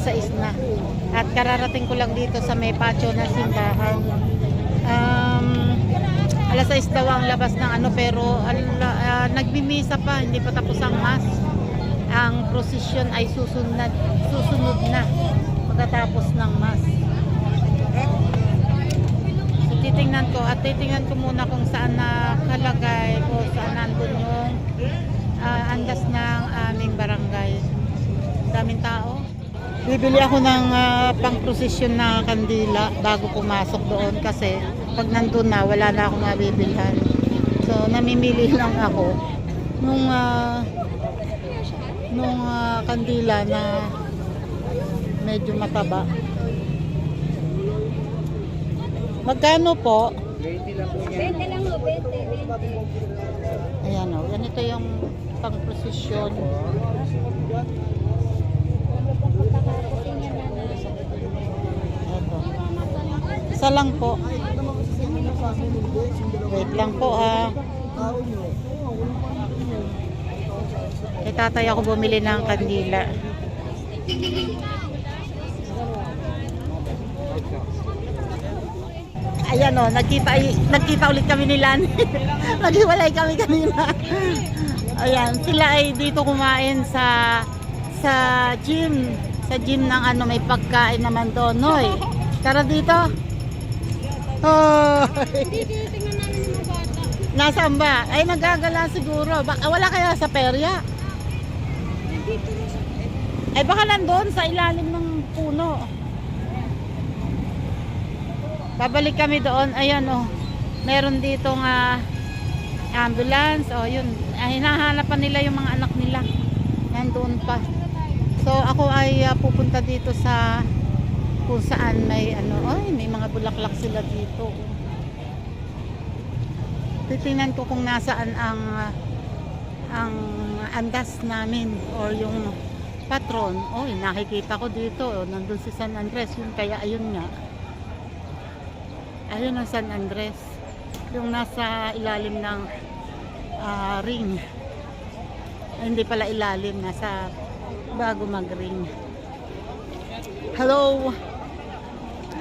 6 na. At kararating ko lang dito sa may patio ng simbahan. Alas 6 daw ang labas ng ano, pero nagmimisa pa, hindi pa tapos ang mass. Ang prosesyon ay susunod na pagkatapos ng mass. So titingnan ko muna kung saan nakalagay o saan nandun yung andas ng aming barangay. Daming tao. Bibili ako ng pang-prosesyon na kandila bago pumasok doon kasi pag nandun na, wala na akong mabibilhan. So, namimili lang ako nung kandila na medyo mataba. Magkano po? 20 lang po yan. 20 lang ho, 20. Ayan o, ganito yung pang-prosesyon. Ito. Isa lang po. Wait lang po Kay tatay ako bumili ng kandila. Ayan o, nagkita ulit kami ni Lan. Naghiwalay kami kanina. Ayan, sila ay dito kumain sa gym. Sa gym ng ano, may pagkain naman doon. Noy, tara dito. Oh. Tingnan namin yung mga bata. Nasaan ba? Ay, nagagala siguro. Wala kaya sa perya? Ay, baka nandun sa ilalim ng puno. Babalik kami doon. Ayan o. Meron dito nga ambulance. O yun. Hinahanap pa nila yung mga anak nila. Nandun pa. So ako ay pupunta dito sa kung saan may ano. Ay, may mga bulaklak sila dito. Titingnan ko kung nasaan ang andas namin or yung patron. Oy, nakikita ko dito. Nandun si San Andres. Yun, kaya ayun nga. Ayun ang San Andres. Yung nasa ilalim ng ring. Ay, hindi pala ilalim. Nasa bago mag-ring. Hello!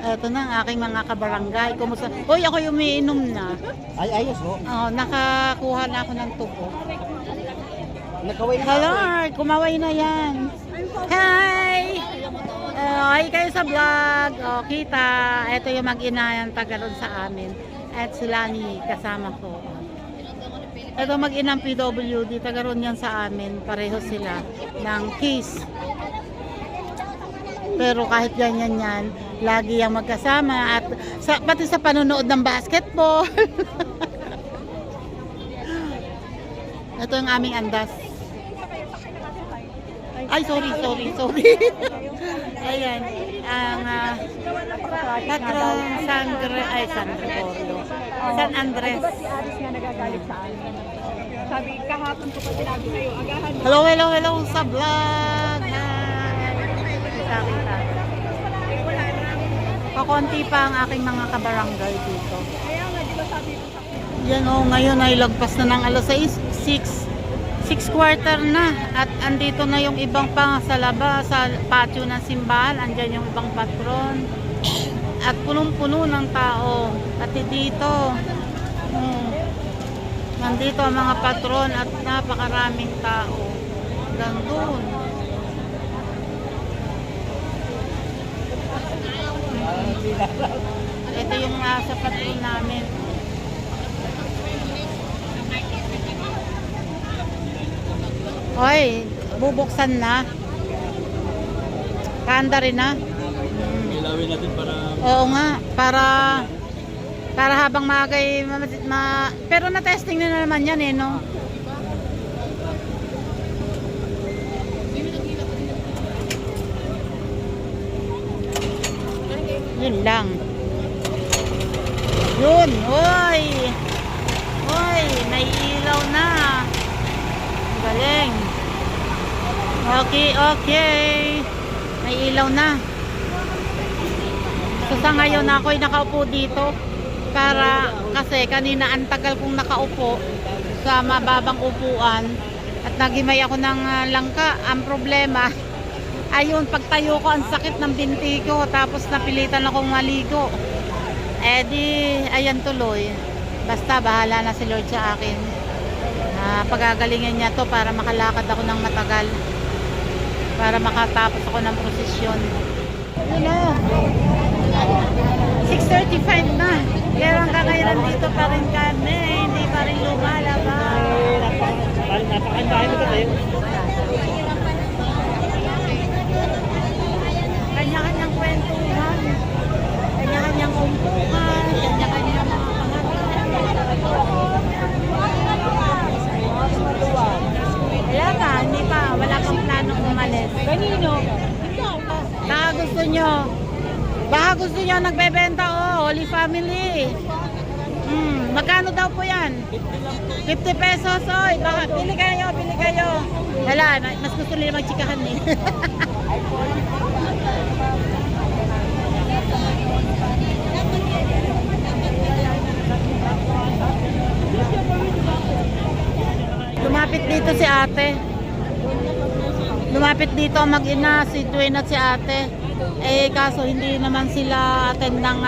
Ito na ang aking mga kabarangay. Kumusta? Hoy, ako yung umiinom na. Ay, ayos ho. Nakakuha na ako ng tubo. Nagkaway na Hello! Kumaway na yan. Hi! Hi kayo sa vlog. Kita. Ito yung mag-ina yung tagalon sa amin. At sila ni kasama ko. Ito mag-inang PWD. Tagaroon yan sa amin. Pareho sila ng kiss. Pero kahit ganyan yan, lagi yung magkasama. At pati sa panonood ng basketball. Ito yung aming andas. Ay, sorry. Ayan, ang patron San Andres. Si Aris nga nagagalit sa amin. Sabi, kahapon ko pa sinabi sa'yo, agahan mo. Hello sa vlog. Hi. Kakonti pa ang aking mga kabarangay dito. Kaya nga, di ba sabi ko sa Yan o, ngayon ay lagpas na ng alas 6:15 na. At andito na yung ibang pa sa labas, sa patio ng simbahan. Andyan yung ibang patron. At punong-puno ng tao. At dito, nandito ang mga patron at napakaraming tao. Hanggang doon. Ito yung sa patron namin. Hoy, bubuksan na. Kaanda rin na. Ilawin natin para... Oo nga, para habang magay pero na-testing na naman yan eh, no? Yun lang. Yun, hoy! Hoy, may ilaw na. Galing. Okay. May ilaw na. So sa ngayon ako'y nakaupo dito para kasi kanina ang tagal kong nakaupo sa mababang upuan at nagimay ako ng langka. Ang problema Ayun, pagtayo ko, ang sakit ng binti ko. Tapos napilitan akong maligo. Eh di, ayan tuloy. Basta, bahala na si Lord sa akin. Pagagalingin niya to para makalakad ako ng matagal. Para makatapos ako ng prosesyon. Yun o. 6:35 na. Pero hanggang ngayon dito pa rin kami. Hindi pa rin lumalabas. Napakahandahin mo tayo. Kanya-kanyang kwentuhan, kanya-kanyang umpukan, kanya-kanyang mga pangalan. Kaya nga, hindi pa, wala pang planong umalis. Kanino? Baka gusto nyo nagbebenta, Holy Family. Magkano daw po yan? 50 pesos, oy. Baka, pili kayo. Wala, mas gusto nila magchikahan eh. Lumapit dito si ate. Lumapit dito ang mag-ina, si Dwayne at si ate. Eh kaso hindi naman sila attend ng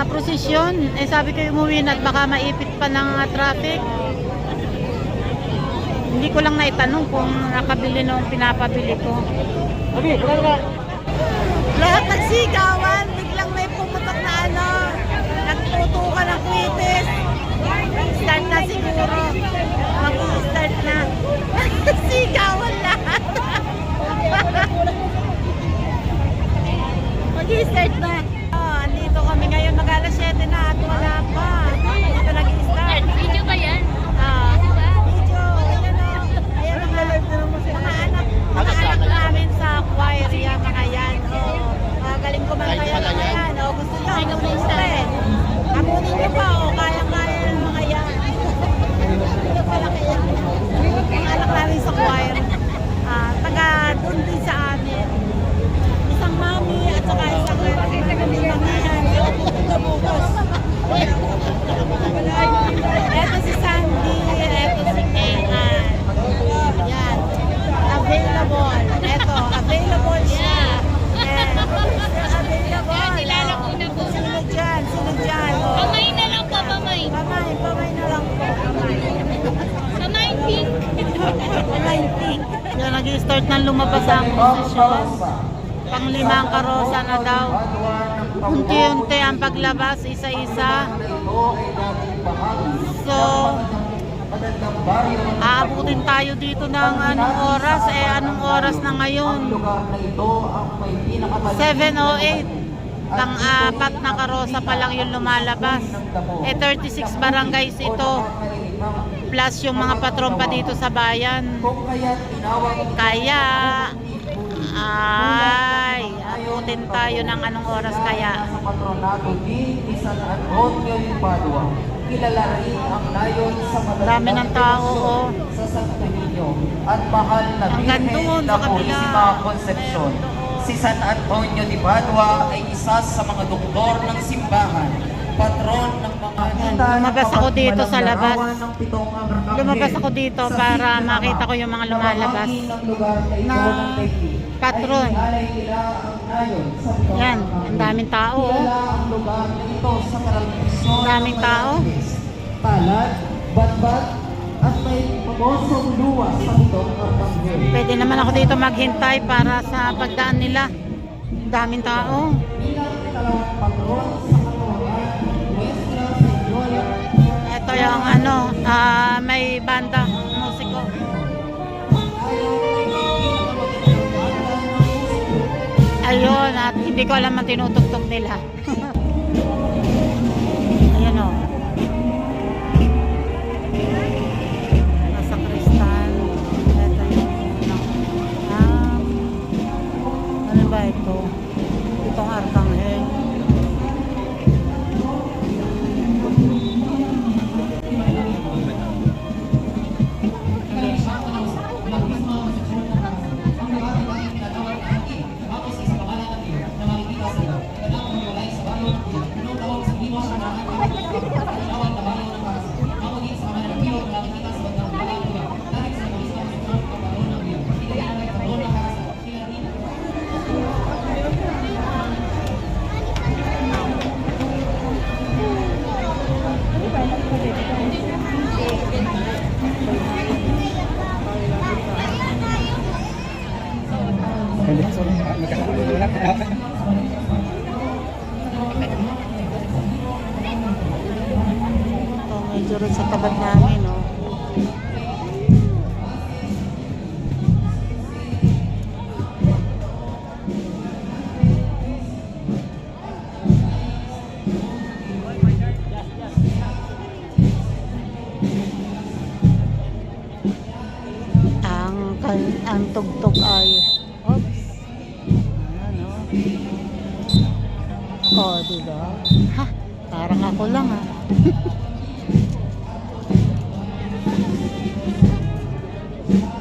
prosesyon. Eh sabi ko umuwi na at baka maipit pa ng traffic. Hindi ko lang naitanong kung nakabili nung pinapabili ko. Okay, wala. Lahat nagsigawan, biglang may pumutok na nagtutukan ng kwitis. Start na siguro. Mag-start na. Sigawan lahat. Mag-start na. Andito kami ngayon, mag-alas 7 na at wala pa. Dito nag-start. Video ba yan? Video. Ayan mga anak namin sa choir. Yan, mga yan. Galing kumanta yan mga yan. Gusto nyo, amunin nyo pa. Kaya-kaya ng mga yan. Mga anak namin sa choir. Taga doon din sa amin. Isang mami at saka isang mamihan. Eto si Sandy. Eto si Kayan. Yan. Available. Eto, available siya. Available. Kilala ko na po. Sino dyan? Pamay na lang po, pamay. Pamay na lang po. Sa 19. Pamay pink. Yan, nag-i-start ng lumabas ang posisyon. Pang-5 ang karosa na daw. Unti-unti ang paglabas, isa-isa. So, aabutin tayo dito ng anong oras? Anong oras na ngayon? 7:08. Pang-4 na karosa pa lang yung lumalabas. 36 barangays ito. Plus yung mga patron pa dito sa bayan. Kaya, abutin tayo ng anong oras kaya. Kilala rin ang nayon sa Dami ng tao, sa Santo Niño at mahal na Hanggang Birhen doon, na sa kabila. Purisima Concepcion. Si San Antonio de Padua ay isa sa mga doktor ng simbahan, patron ng mga Lumabas ako dito sa labas. Lumabas ako dito para makita ko yung mga lumalabas na patron. Yan, ang daming tao. Ang daming tao. Palad, batbat, at may pamosong luwa sa pitong arkanghel. Pwede naman ako dito maghintay para sa pagdaan nila. Ang daming tao. Bilang ikalawang patron sa katuwangan, Nuestra Señora. Ito yung may banda, musiko. Ayun, at hindi ko alam ang tinutugtog nila. Ayan o. Nasa kristal. Ito yung ano ba ito? Itong arkanghel. tapat namin, oh. Ang tugtog ay oops. Ayan, oh. Oh, diba? Ha? Parang ako lang, ah.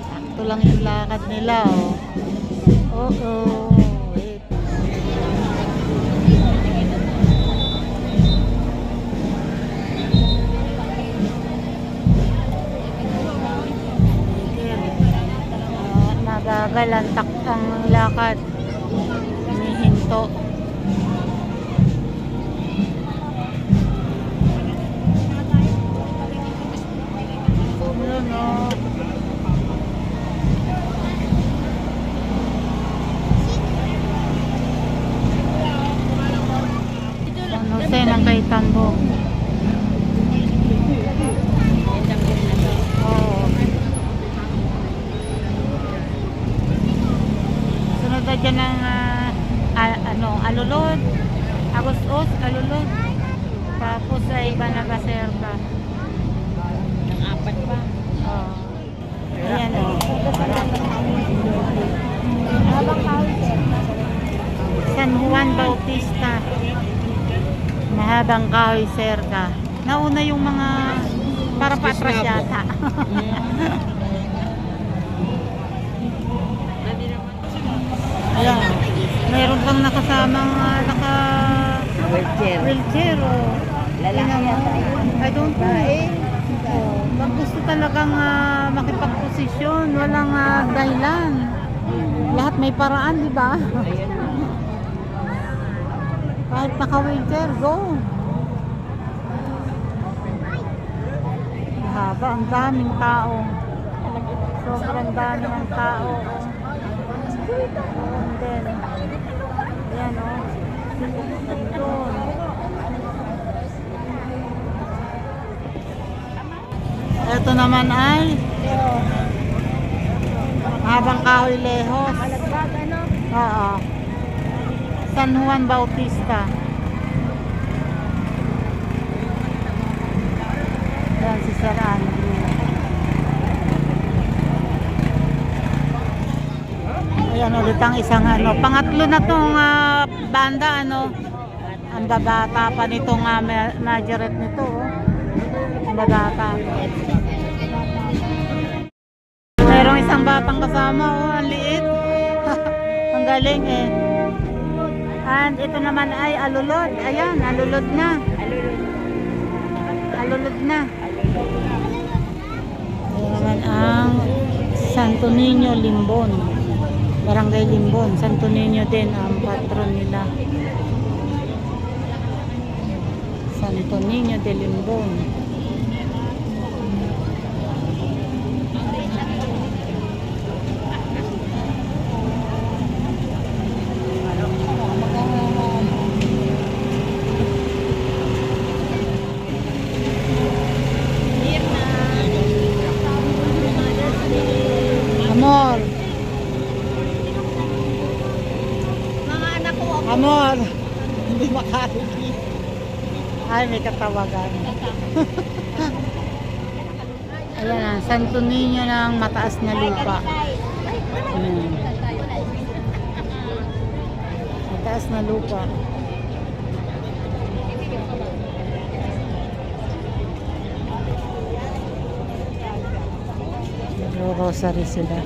Sakto lang yung lakad nila, oh. Oo. Wait. Mabagal ang takang lakad. Hinihinto. Ayan, oh. San Jose ng Caytambo. Oo. Sunod na dyan ng Alulod, Agustos, Alulod. Tapos ay Banabaserta. Ang apat pa. Oo. Ayan, o. San Juan Bautista. Mahabang kahoy serka. Nauna yung mga para patras yata. Ayan. Mayroon kang nakasamang wheelchair. Oh. Lalaki yata. I don't know. Oh, pag gusto talagang makipagposisyon, walang dahilan. Lahat may paraan, di ba? Kahit naka-wheelchair, go. Haba, ang daming tao. Sobrang dami ng tao. And then, ayan, oh. Doon. Ito naman ay Habang Kahoy Lehos. Oo. San Juan Bautista. Yan si Sir Andrew. Ayan ulit ang isang pangatlo na tong banda ang babata pa nitong majoret nito, oh. Ang babata. Mayroong isang batang kasama, oh, ang liit. Ang galing eh. And ito naman ay Alulod. Ayan, Alulod na. Alulod na. Ayan naman ang Santo Niño Limbon. Barangay Limbon. Santo Niño din ang patron nila. Santo Niño de Limbon. Amor. Mga anak ko ako. Amor. Hindi makarinig. Ay, may katawagan. Ayan ang Santo Niño ng mataas na lupa. Ayan. Mataas na lupa. Rosary sila.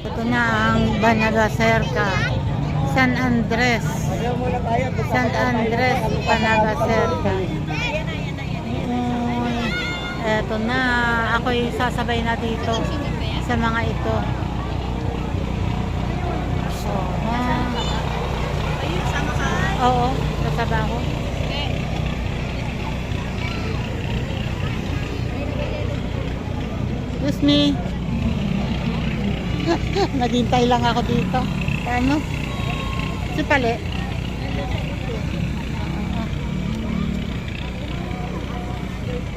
Ito na ang Banabaserta. San Andres. San Andres, Banabaserta. Eto na. Ako'y sasabay na dito sa mga ito. So, oo, sasaba ako. Excuse me. Naghintay lang ako dito. Ano? Si Pali.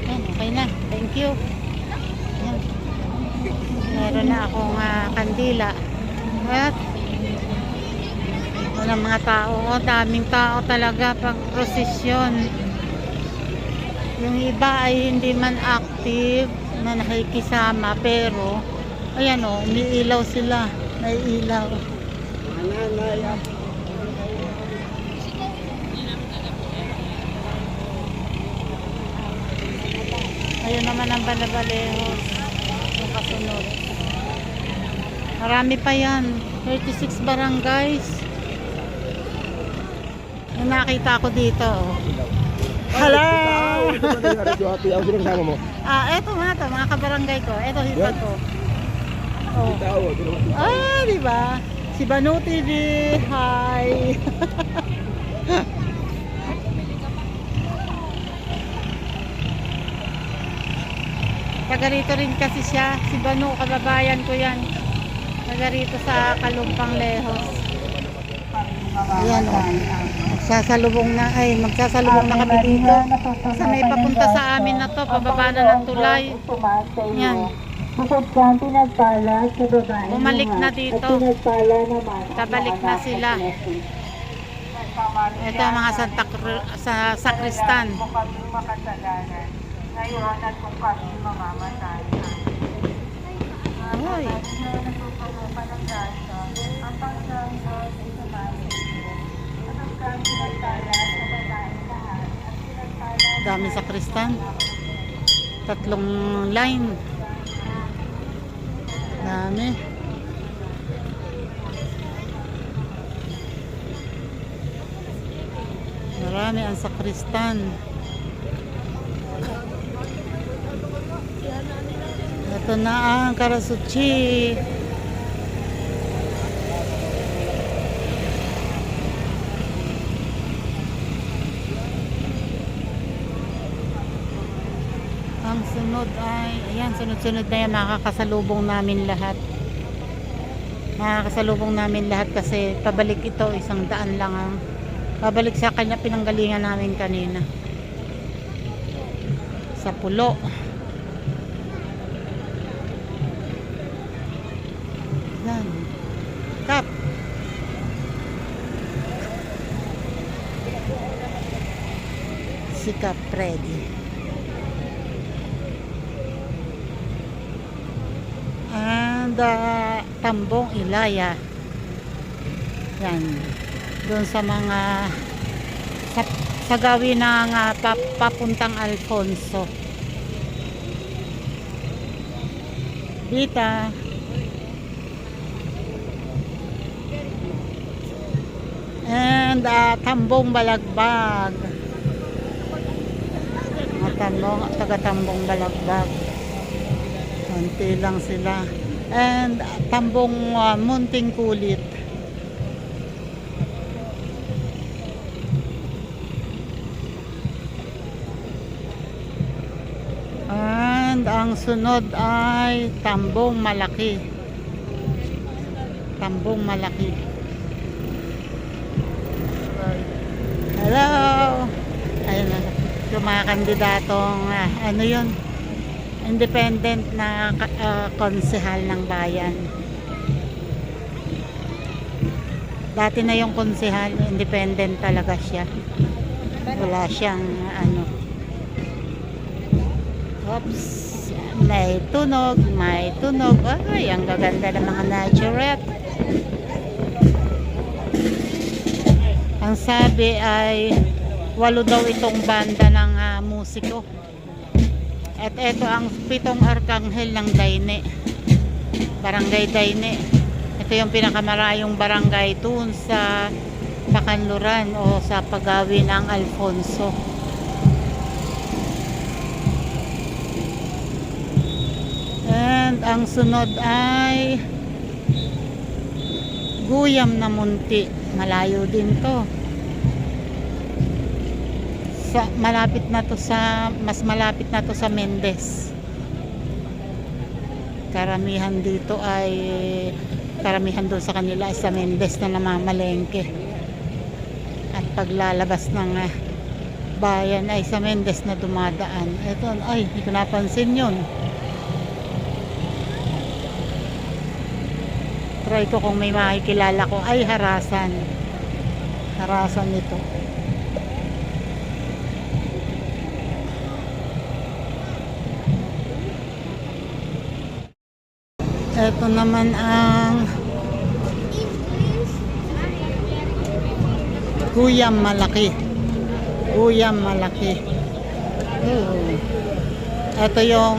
Okay na. Thank you. Yan. Meron na akong kandila. At walang mga tao. Oh, daming tao talaga pag prosesyon. Yung iba ay hindi man active na nakikisama, pero ayan o, umiilaw sila. May ilaw. Ayun naman ang Balabalehos. Yung kasunod. Marami pa yan. 36 barangays. Yung nakita ko dito. Oh. Hello! Ang sino kasama mo? Eto mga kabarangay ko. Eto hita ko. Oh. Di ba? Si Banu TV. Hi! Taga rito rin kasi siya. Si Banu, kababayan ko yan. Taga rito sa Kalumpang Lehos. Ayan o. Magsasalubong na kami dito. Sa may papunta sa amin na to. Pababa na ng tulay. Yan. Bumalik na dito. Kabalik na sila. Ito ang mga sa sakristan. Ngayon at kung kami mamamatay. Ahoy. Natutunan ng gasa, ang pagkakos ay sumali. At ang kami nagtala sa babae lahat. At pinagtala Dami sakristan. 3 line. Dami. Marami ang sakristan. Ito na ang Karasuchi. Ang sunod ay, ayan, sunod-sunod na yan, makakasalubong namin lahat. Makakasalubong namin lahat kasi pabalik ito, 100 lang ang pabalik sa kanya pinanggalingan namin kanina. Sa Pulo. Yan. Kap. Si Kap Freddy. And Tambong Ilaya. Yan. Doon sa mga sa gawin ng papuntang Alfonso. Dita. And Tambong Balagbag. Taga-Tambong Balagbag. Konti lang sila. And Tambong Munting Kulit. And ang sunod ay Tambong Malaki. Tambong Malaki. Hello! Ayun na. Yung mga kandidatong ano yun? Independent na konsehal ng bayan. Dati na yung konsehal, independent talaga siya. Wala siyang ano. Oops. May tunog, may tunog. Ay, ang gaganda ng mga naturette. Ang sabi ay 8 daw itong banda ng musiko. At ito ang 7 arkanghel ng Daine. Barangay Daine. Ito yung pinakamarayong barangay dun sa Bacanluran o sa pagawin ng Alfonso. And ang sunod ay Guyam na Munti. Malayo din to. Malapit na to sa mas malapit na to sa Mendez. Karamihan dito ay karamihan doon sa kanila ay sa Mendez na namamalengke. At paglalabas ng bayan ay sa Mendez na dumadaan. Ito, ay, hindi ko napansin yun. Try ko kung may makikilala ko. Ay, Harasan. Harasan ito. Ito naman ang Guyam Malaki. Guyam Malaki. Ito yung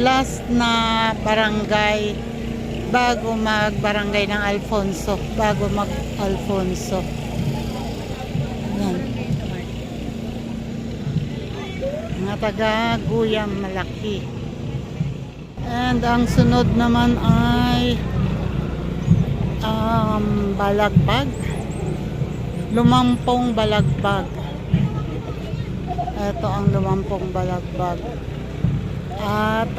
last na barangay bago mag-barangay ng Alfonso. Bago mag-Alfonso. Yan. Mga taga Guyam Malaki. And ang sunod naman ay Balagbag. Lumampong Balagbag. Ito ang Lumampong Balagbag. At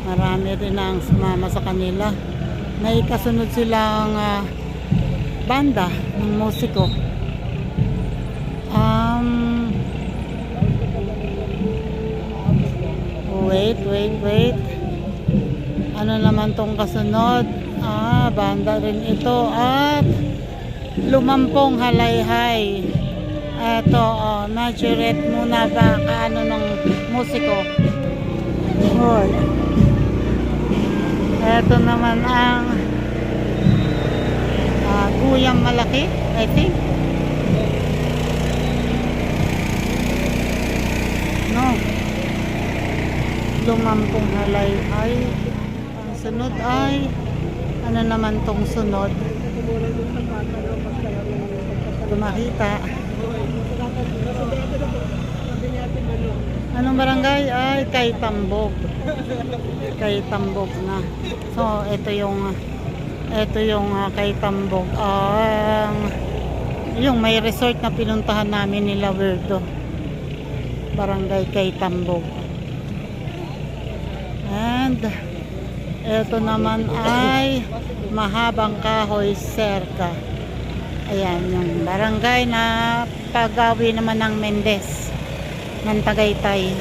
marami rin ang sumama sa kanila. May kasunod silang banda ng musiko. Wait. Ano naman tong kasunod? Banda rin ito. At Lumampong Halayhay. Ito, Najuret muna ba kaano ng musiko. Hoy. Ito naman ang Guyam Malaki, I think. No. Lumampong Halayhay. Ang sunod ay ano naman tong sunod? Makita. Anong barangay? Ay Kaytambog. Kaytambog na. So ito yung Kaytambog. Yung may resort na pinuntahan namin nila Werdo. Barangay Kaytambog. And ito naman ay Mahabang Kahoy Serka. Ayan, yung barangay na pagawi naman ng Mendez ng Tagaytay.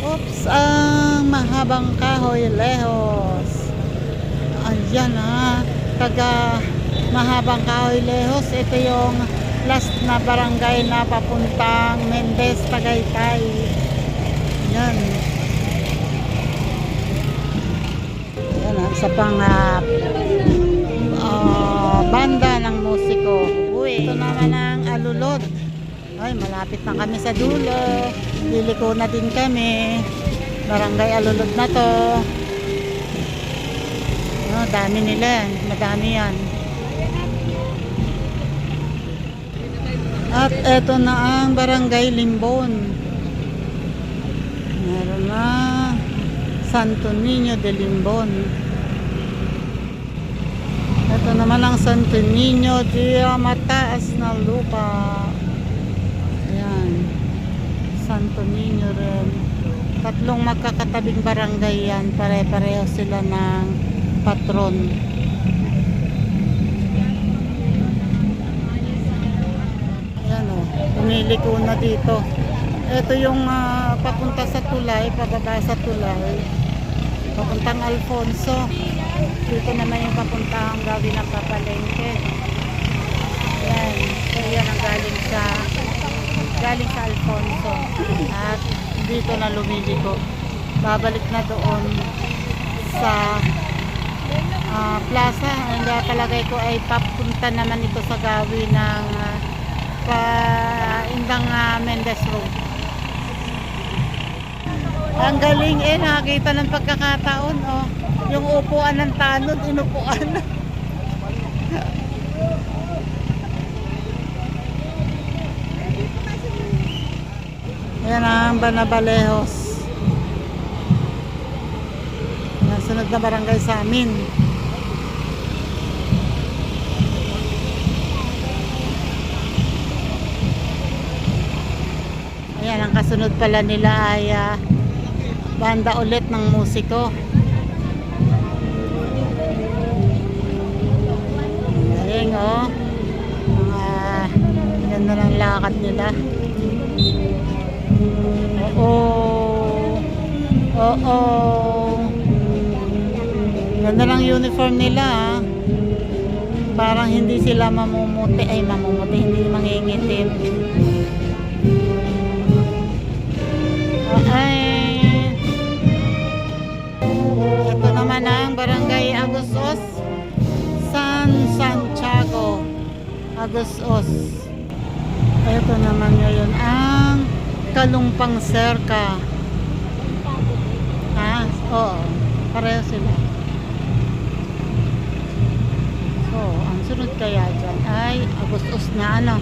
Oops, ang Mahabang Kahoy Lehos. Ayan taga Mahabang Kahoy Lehos. Ito yung last na barangay na papuntang Mendez, Tagaytay. Yan. Sa pang banda ng musiko. Ito naman ang Alulod. Ay, malapit na kami sa dulo. Liliko na din kami. Barangay Alulod na to. Dami nila. Madami yan. At eto na ang Barangay Limbon. Meron na Santo Niño de Limbon. Ito naman ang Santo Niño de Mataas na Lupa. Ayan. Santo Niño rin. Tatlong magkakatabing barangay yan. Pare-pareho sila ng patron. Ayan o. Pumiliko na dito. Ito yung papunta sa Tulay. Pababa sa Tulay. Papuntang Alfonso. Dito naman yung papuntang gawin ng Papalengke. Ayan. So yan ang galing sa Alfonso. At dito na lumiliko. Babalik na doon sa plaza. Ang palagay ko ay papunta naman ito sa gawin ng Indang Mendez Road. Ang galing nakakita ng pagkakataon yung upuan ng tanod, inupuan. Ayan ang Banabalehos. Ayan, sunod na barangay sa amin. Ayan, ang kasunod pala nila ay banda ulit ng musiko. galing, oh. Ganda ng lakad nila. Oo. Oo. Ganda ng uniform nila, ah. Parang hindi sila mamumuti. Ay, mamumuti. Hindi mangingitim. Ay. Ito naman ang Barangay Agosos, San Santiago, Agosos. Ito naman ngayon ang Kalumpang Serka. Ha? Oo. Pareho sila. So, ang sunod kaya dyan ay Agosos na ano?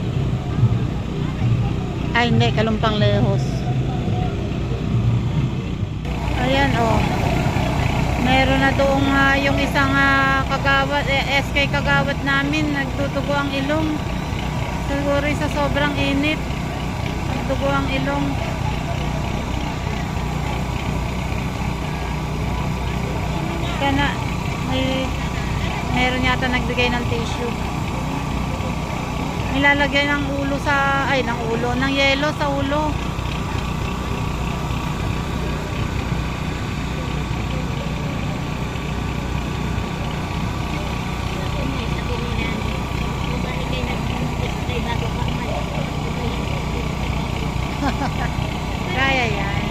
Ay, hindi. Kalumpang Lehos. Ayan, oh. Meron na doong yung isang kagawad, SK kagawad namin, nagtutugo ang ilong. Siguro sa sobrang init, nagtugo ang ilong. Kana, meron yata nagbigay ng tissue. Nilalagay ng ulo sa, ay ng ulo, ng yelo sa ulo. Kaya yan.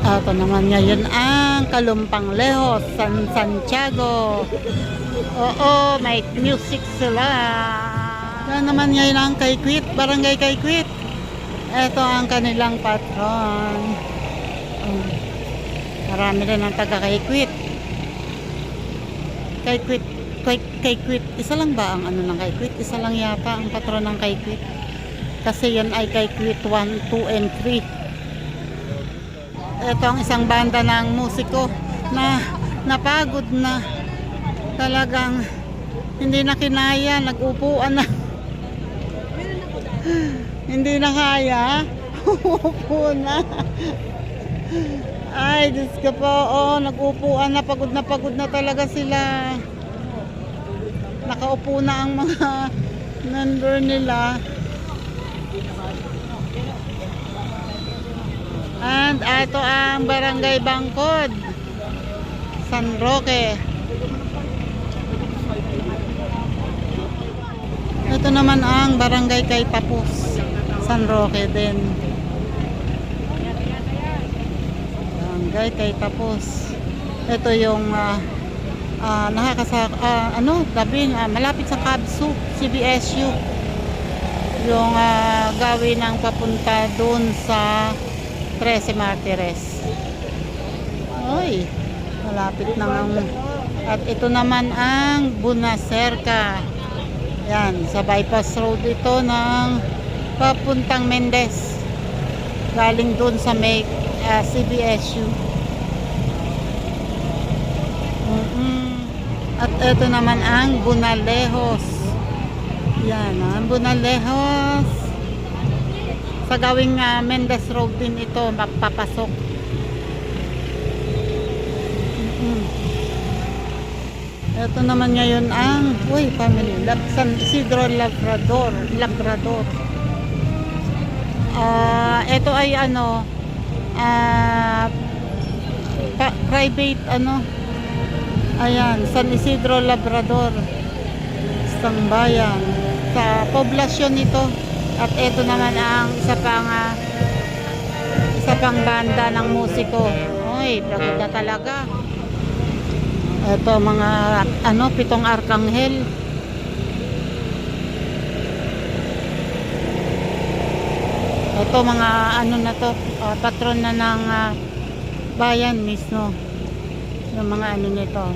Ito naman ngayon ang Kalumpang Lehos, San Santiago. Oo, may music sila. Yan naman ngayon ang Kaykwit, Barangay Kaykwit. Ito ang kanilang patron. Marami rin ang taga Kaykwit. Kaykwit. Isa lang ba ang ano ng Kaykwit? Isa lang yata ang patron ng Kaykwit. Kasi yan ay Kaykwit 1, 2, and 3. Ito ang isang banda ng musiko na napagod na. Talagang hindi na kinaya, nag-upuan na. Hindi na kaya. Upo na. Ay, Diyos ko po, oh, nag-upuan na, pagod na talaga sila. Nakaupo na ang mga member nila. And ito ang Barangay Bangkod, San Roque. Ito naman ang Barangay Kaytapos, San Roque din. Barangay Kaytapos. Ito yung malapit sa Kabsu, CBSU. Yung gawin ng papunta dun sa 13 Martires. Oy, malapit na nga. At ito naman ang Bunaserka. Yan, sa bypass road ito ng papuntang Mendez. Galing dun sa may CBSU. At ito naman ang Bunalejos. Yan, ang Bunalejos. Sa gawing Mendez Road din ito, mapapasok. Ito naman ngayon ang, family, San Isidro Labrador. Ito ay private ayan, San Isidro Labrador. Isang bayan. Sa poblasyon ito. At ito naman ang isa pang banda ng musiko. Oy, pagod na talaga. Ito mga 7 arkanghel. Ito mga patron na ng bayan mismo. Yung mga nito.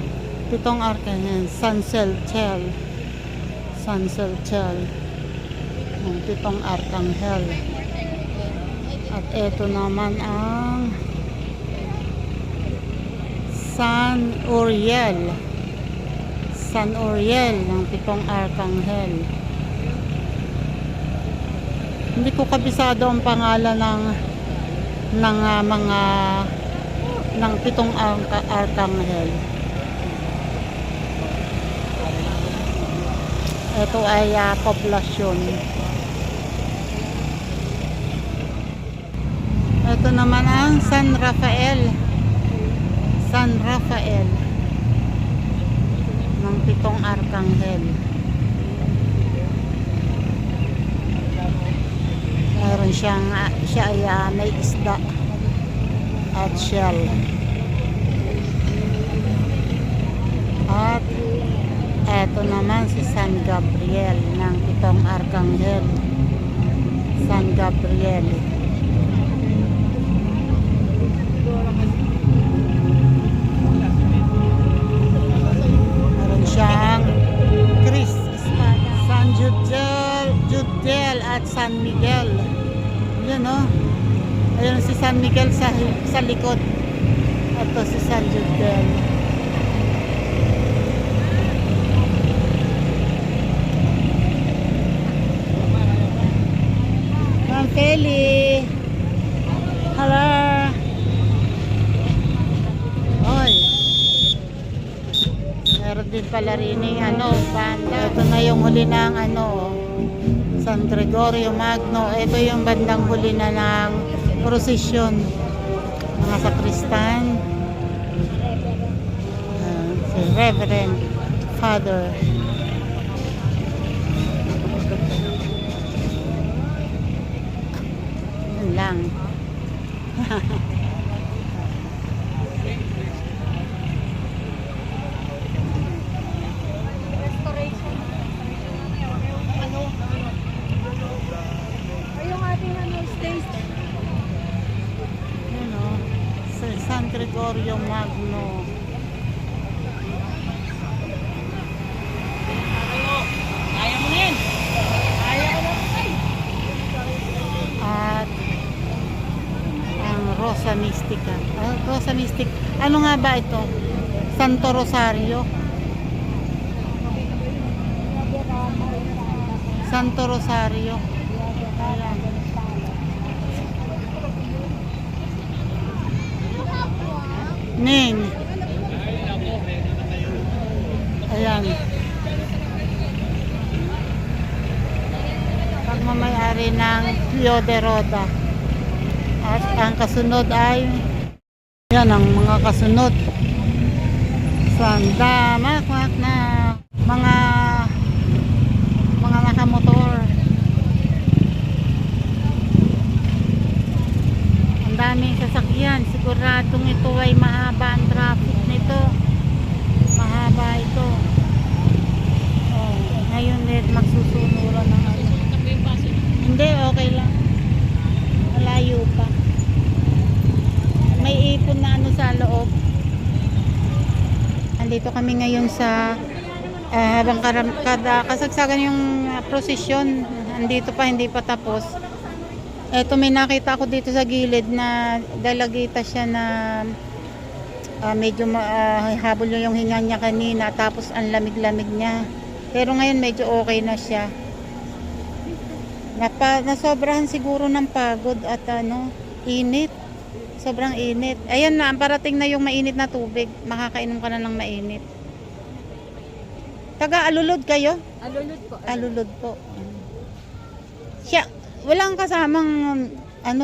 7 arkanghel, San Celestial. Ang 7 arkanghel. At ito naman ang San Uriel ng 7 arkanghel. Hindi ko kabisado ang pangalan ng mga ng 7 arkanghel. Ito ay poblasyon. Ito naman ang San Rafael. San Rafael ng 7 Arkanghel. Meron siyang siya ay may isda at shell. At eto naman si San Gabriel ng 7 Arkanghel. San Gabriel. Meron siyang Chris, San Judel at San Miguel. Yan o. Ayun si San Miguel sa likod. Ito si San Judel. Ma'am Feli. Hello. Oy. Meron din pala rin banda. Ito na yung huli ng San Gregorio Magno. Ito yung bandang huli na ng prosesyon. Mga sakristan. Si Reverend Father. Yun lang. Yung ating stage. Yun o. San Gregorio Magno. Kaya mo yan. Kaya ko lang. At ang Rosa Mystica. Rosa Mystic. Ano nga ba ito? Santo Rosario. Santo Rosario. Ayan. Ning. Ayan. Pagmamayari ng Pio de Roda. At ang kasunod ay yan ang mga kasunod. Sanda, makmak na mga nakamotor. Ang daming sasakyan. Siguradong ito ay mahaba ang traffic nito. Mahaba ito. Oh, ngayon magsusunuran ng Hindi, okay lang. Malayo pa. May ipon na sa loob. Andito kami ngayon sa habang kasagsagan yung prosesyon. Andito pa, hindi pa tapos. Eto, may nakita ako dito sa gilid na dalagita siya na medyo habol yung hinga niya kanina, tapos ang lamig-lamig niya. Pero ngayon medyo okay na siya. Nasobrahan siguro ng pagod at init. Sobrang init. Ayan na, parating na yung mainit na tubig. Makakainom ka na ng mainit. Taga-alulod kayo? Alulod po. Alulod po. Siya, walang kasamang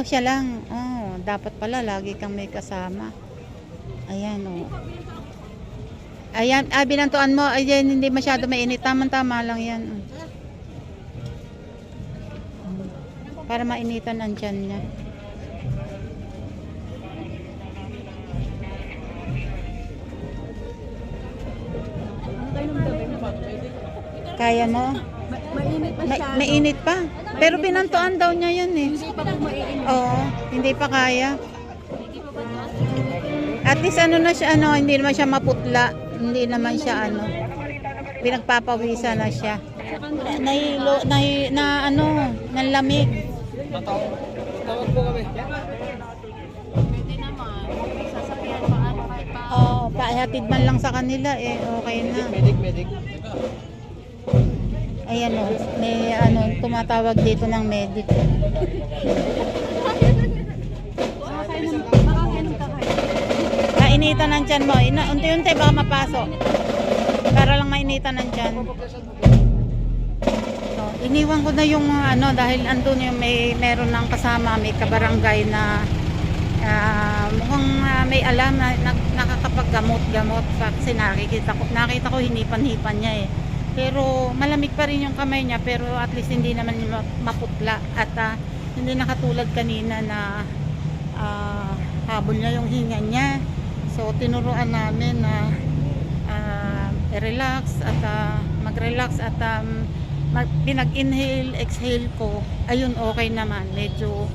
siya lang. Oh, dapat pala lagi kang may kasama. Ayan oh. Ayan, binantuan mo. Ayan, hindi masyado mainit. Tama-tama lang yan. Para mainitan ang tiyan niya. Kaya mo? Mainit masyado. Mainit pa. Pero pinantuan daw niya yun eh. Hindi pa po mainit. Oo, hindi pa kaya. At least na siya, hindi naman siya maputla. Hindi naman siya pinagpapawisan na siya. Nanlamig. Tawag po kami. Pwede naman. Sasakyan pa kahit pa. Oo, pahatid man lang sa kanila okay na. Medic. Ayan may tumatawag dito ng medic. Makakainom ka kayo. Mainitan ng tiyan mo. Unti-unti baka mapasok. Para lang mainitan ng tiyan. Iniwan ko na yung ano dahil andun yung meron ng kasama, may kabarangay na mukhang may alam na nakakapaggamot-gamot kasi nakita ko hinipan-hipan niya eh. Pero malamig pa rin yung kamay niya pero at least hindi naman maputla at hindi nakatulad kanina na habol niya yung hinga niya. So tinuruan namin na relax at mag-relax at pinag-inhale, exhale ko. Ayun, okay naman. Medyo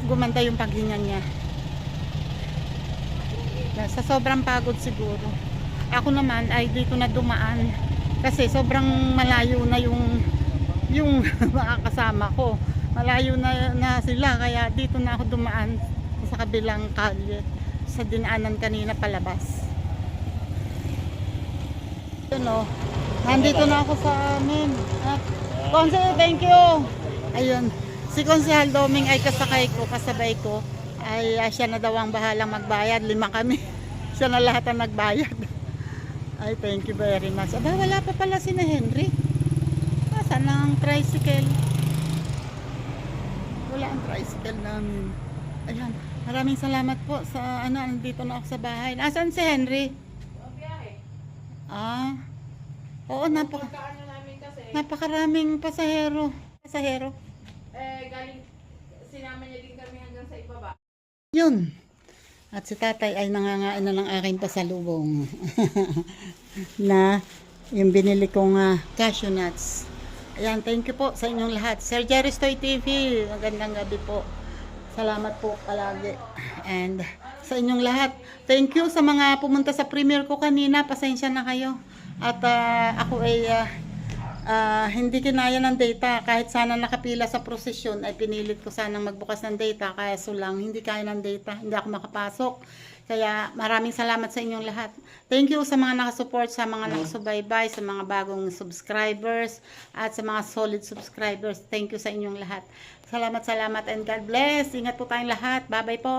gumanda yung paghinga niya. Sa sobrang pagod siguro. Ako naman ay dito na dumaan kasi sobrang malayo na yung mga kasama ko. Malayo na sila kaya dito na ako dumaan sa kabilang kalye sa dinaanan kanina palabas. Ano, nandito na ako sa amin. Konsehal, thank you. Ayun, si Konsehal Doming ay kasabay ko. Ay siya na daw ang bahalang magbayad. 5 kami. Siya na lahat ang nagbayad. Ay, thank you very much. Aba, wala pa pala si na Henry. Saan ang tricycle? Wala ang tricycle namin. Ayan, maraming salamat po sa nandito na ako sa bahay. Asan si Henry? Oo, napakaraming pasahero. Galing, sinama niya din kami hanggang sa ibaba. Yun. At si tatay ay nangangain na ng aking pasalubong. Na yung binili kong cashew nuts. Ayan, thank you po sa inyong lahat. Sir Jerry's Toy TV, magandang gabi po. Salamat po palagi. And sa inyong lahat, thank you sa mga pumunta sa premiere ko kanina. Pasensya na kayo. At ako ay hindi kinaya ng data. Kahit sana nakapila sa prosesyon, ay pinilit ko sanang magbukas ng data. Kaya lang, hindi kaya ng data. Hindi ako makapasok. Kaya maraming salamat sa inyong lahat. Thank you sa mga nakasupport, sa mga nakasubaybay, sa mga bagong subscribers, at sa mga solid subscribers. Thank you sa inyong lahat. Salamat and God bless. Ingat po tayong lahat. Bye-bye po.